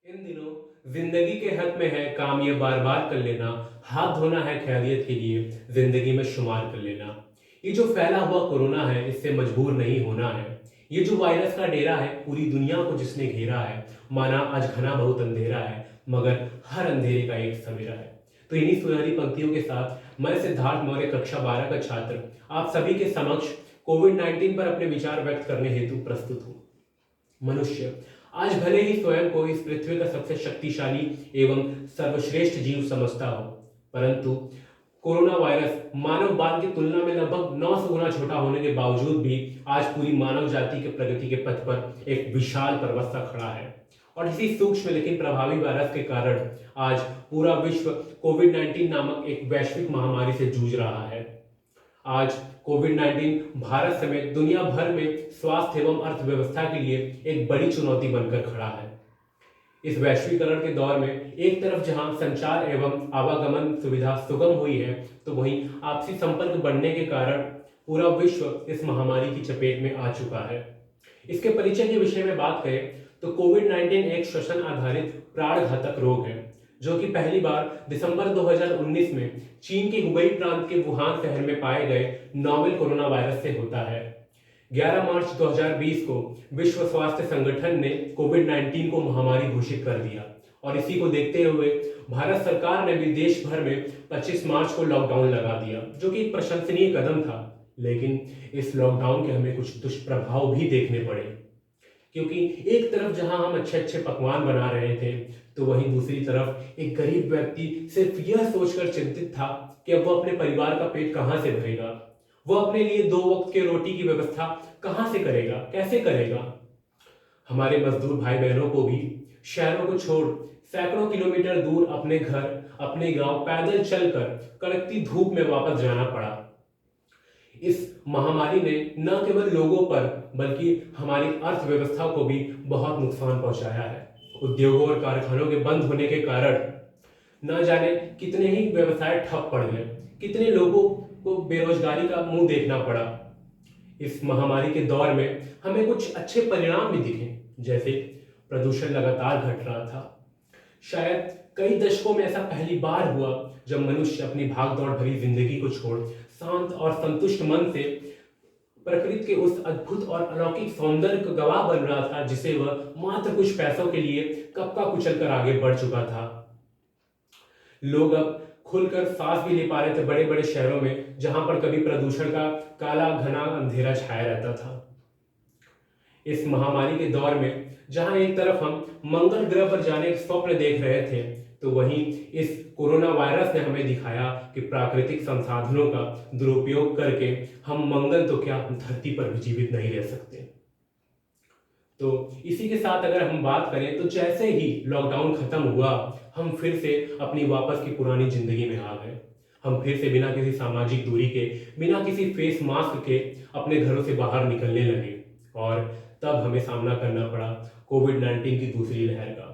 इन दिनों जिंदगी के हक में है काम ये बार बार कर लेना। हाथ धोना है खैरियत के लिए, जिंदगी में शुमार कर लेना। ये जो फैला हुआ कोरोना है, इससे मजबूर नहीं होना है। ये जो वायरस का डेरा है, पूरी दुनिया को जिसने घेरा है, माना आज घना बहुत अंधेरा है, मगर हर अंधेरे का एक सवेरा है। तो इन्हीं सुनहरी पंक्तियों के साथ मैं सिद्धार्थ मौर्य कक्षा 12 का छात्र आप सभी के समक्ष कोविड-19 पर अपने विचार व्यक्त करने हेतु प्रस्तुत हूँ। मनुष्य आज भले ही स्वयं को इस पृथ्वी का सबसे शक्तिशाली एवं सर्वश्रेष्ठ जीव समझता हो, परंतु कोरोना वायरस मानव बाल की तुलना में लगभग 900 गुना छोटा होने के बावजूद भी आज पूरी मानव जाति के प्रगति के पथ पर एक विशाल पर्वत सा खड़ा है। और इसी सूक्ष्म लेकिन प्रभावी वायरस के कारण आज पूरा विश्व कोविड-19 नामक एक वैश्विक महामारी से जूझ रहा है। आज कोविड-19 भारत समेत दुनिया भर में स्वास्थ्य एवं अर्थव्यवस्था के लिए एक बड़ी चुनौती बनकर खड़ा है। इस वैश्वीकरण के दौर में एक तरफ जहां संचार एवं आवागमन सुविधा सुगम हुई है, तो वहीं आपसी संपर्क बढ़ने के कारण पूरा विश्व इस महामारी की चपेट में आ चुका है। इसके परिचय के विषय में बात करें तो कोविड-19 एक श्वसन आधारित प्राणघातक रोग है, जो कि पहली बार दिसंबर 2019 में चीन के हुबई प्रांत के वुहान शहर में पाए गए नोवेल कोरोना वायरस से होता है। 11 मार्च 2020 को विश्व स्वास्थ्य संगठन ने कोविड-19 को महामारी घोषित कर दिया और इसी को देखते हुए भारत सरकार ने भी देश भर में 25 मार्च को लॉकडाउन लगा दिया, जो कि एक प्रशंसनीय कदम था। लेकिन इस लॉकडाउन के हमें कुछ दुष्प्रभाव भी देखने पड़े, क्योंकि एक तरफ जहां हम अच्छे अच्छे पकवान बना रहे थे, तो वहीं दूसरी तरफ एक गरीब व्यक्ति सिर्फ यह सोचकर चिंतित था कि अब वो अपने परिवार का पेट कहां से भरेगा, वो अपने लिए 2 वक्त के रोटी की व्यवस्था कहां से करेगा, कैसे करेगा। हमारे मजदूर भाई बहनों को भी शहरों को छोड़ सैकड़ों किलोमीटर दूर अपने घर, अपने गांव पैदल चलकर कड़कती धूप में वापस जाना पड़ा। इस महामारी ने न केवल लोगों पर बल्कि हमारी अर्थव्यवस्था को भी बहुत नुकसान पहुंचाया है। उद्योगों और कारखानों के बंद होने के कारण न जाने कितने ही व्यवसाय ठप पड़ गए, कितने लोगों को बेरोजगारी का मुंह देखना पड़ा। इस महामारी के दौर में हमें कुछ अच्छे परिणाम भी दिखे, जैसे प्रदूषण लगातार घट रहा था। शायद कई दशकों में ऐसा पहली बार हुआ जब मनुष्य अपनी भागदौड़ भरी जिंदगी को छोड़ शांत और संतुष्ट मन से प्रकृति के उस अद्भुत और अलौकिक सौंदर्य का गवाह बन रहा था, जिसे वह मात्र कुछ पैसों के लिए कब का कुचल कर आगे बढ़ चुका था। लोग अब खुलकर सांस भी ले पा रहे थे बड़े बड़े शहरों में, जहां पर कभी प्रदूषण का काला घना अंधेरा छाया रहता था। इस महामारी के दौर में जहां एक तरफ हम मंगल ग्रह पर जाने के स्वप्न देख रहे थे, तो वहीं इस कोरोना वायरस ने हमें दिखाया कि प्राकृतिक संसाधनों का दुरुपयोग करके हम मंगल तो क्या, हम धरती पर भी जीवित नहीं रह सकते। तो इसी के साथ अगर हम बात करें तो जैसे ही लॉकडाउन खत्म हुआ, हम फिर से अपनी वापस की पुरानी जिंदगी में आ गए। हम फिर से बिना किसी सामाजिक दूरी के, बिना किसी फेस मास्क के अपने घरों से बाहर निकलने लगे और तब हमें सामना करना पड़ा कोविड-19 की दूसरी लहर का,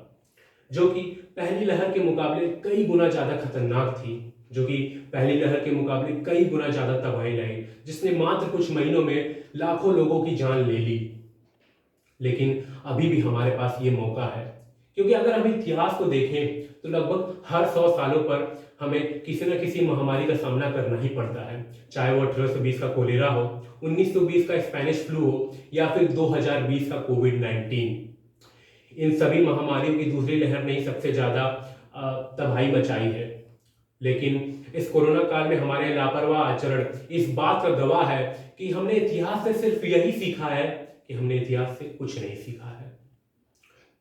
जो कि पहली लहर के मुकाबले कई गुना ज्यादा खतरनाक थी, जो कि पहली लहर के मुकाबले कई गुना ज्यादा तबाही लाई, जिसने मात्र कुछ महीनों में लाखों लोगों की जान ले ली। लेकिन अभी भी हमारे पास ये मौका है, क्योंकि अगर हम इतिहास को देखें तो लगभग हर 100 सालों पर हमें किसी न किसी महामारी का सामना करना ही पड़ता है, चाहे वो 1820 का कोलेरा हो, 1920 का स्पेनिश फ्लू हो, या फिर 2020 का कोविड-19। इन सभी महामारियों की दूसरी लहर ने ही सबसे ज्यादा तबाही मचाई है। लेकिन इस कोरोना काल में हमारे लापरवाह आचरण इस बात का गवाह है कि हमने इतिहास से सिर्फ यही सीखा है कि हमने इतिहास से कुछ नहीं सीखा है।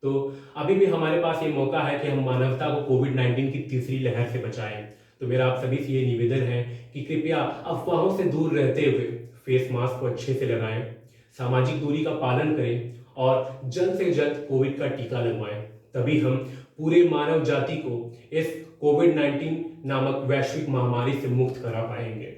तो अभी भी हमारे पास ये मौका है कि हम मानवता को कोविड-19 की तीसरी लहर से बचाएं। तो मेरा आप सभी से ये निवेदन है कि कृपया अफवाहों से दूर रहते हुए फेस मास्क को अच्छे से लगाएं, सामाजिक दूरी का पालन करें और जल्द से जल्द कोविड का टीका लगवाएं। तभी हम पूरे मानव जाति को इस कोविड-19 नामक वैश्विक महामारी से मुक्त करा पाएंगे।